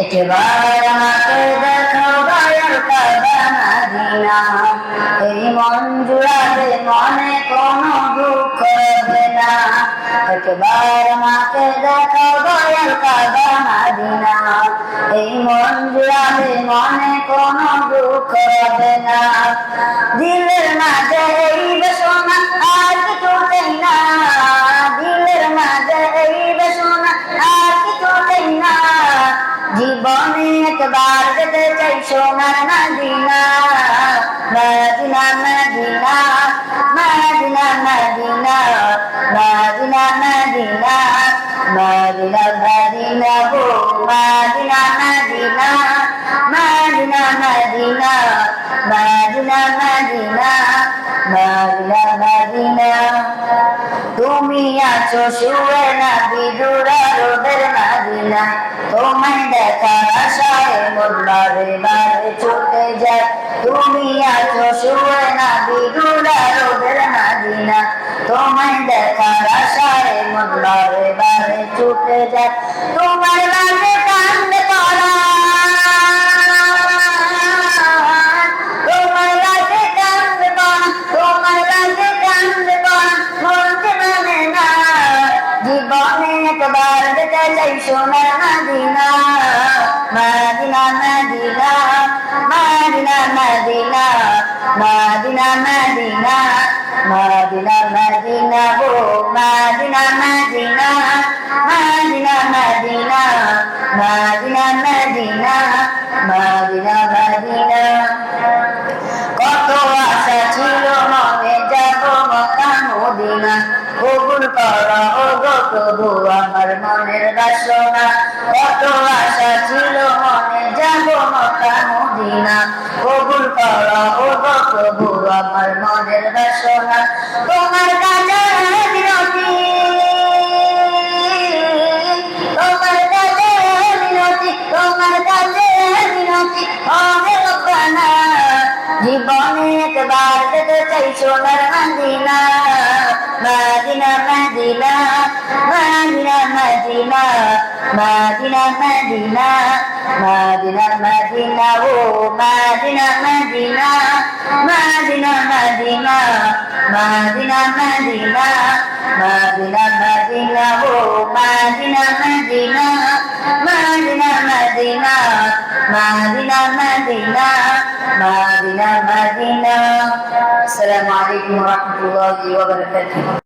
একবার আমাকে দেখাও দয়াল কাবা মদিনা, এই মন জুড়াবে মনে কোনো দুঃখ হবে না। একবার আমাকে দেখাও দয়াল কাবা মদিনা, এই মন জুড়াবে মনে কোনো দুঃখ হবে না। দিলের মাঝে এই বেসনা আর কিছু চাই না, দিলের মাঝে এই বেসনা আর কিছু চাই না। জীবনে একবার যেতে চাই সোনার Medina, Medina Medina Medina Medina Medina Medina Medina Medina গো Medina Medina Medina Medina Medina Medina Medina Medina. তুমি আছো শুয়ে নবী দুরা রোদের মদিনা, তোমায় দেখার আশায় মন বারে বারে ছুটে যায়। তুমি আছো শুয়ে নবী দুরা রোদের মদিনা, তোমায় দেখার আশায় মন বারে বারে ছুটে যায়। তোমার লাগে কান্দে পরাণ, তোমার লাগে কান্দে পরাণ, তোমার লাগে কান্দে পরাণ, বলতে মানে না। জীবনে একবার যেতে চাই সোনার Medina, Medina Medina Medina Medina Medina Medina Medina Medina গো Medina Medina Medina Medina Medina Medina Medina Medina. কত আশা ছিল মনে যাব মক্কা মদিনা, কবুল করো ও গো প্রভু আমার মনের বাসনা। কত আশা ছিল মনে যাব মক্কা মদিনা, কবুল করো ও গো প্রভু আমার মনের বাসনা। তোমার কাছে মিনতি, তোমার কাছে মিনতি, তোমার কাছে মিনতি হবে রব্বানা। জীবনে একবার যেতে চাই সোনার Medina, Medina Medina Medina Medina Medina Medina Medina Medina ও Medina Medina Medina Medina Medina Medina Medina Medina ও Medina Medina Medina Medina Medina Medina Medina Medina. আসসালামু আলাইকুম ওয়া রাহমাতুল্লাহি ওয়া বারাকাতুহু।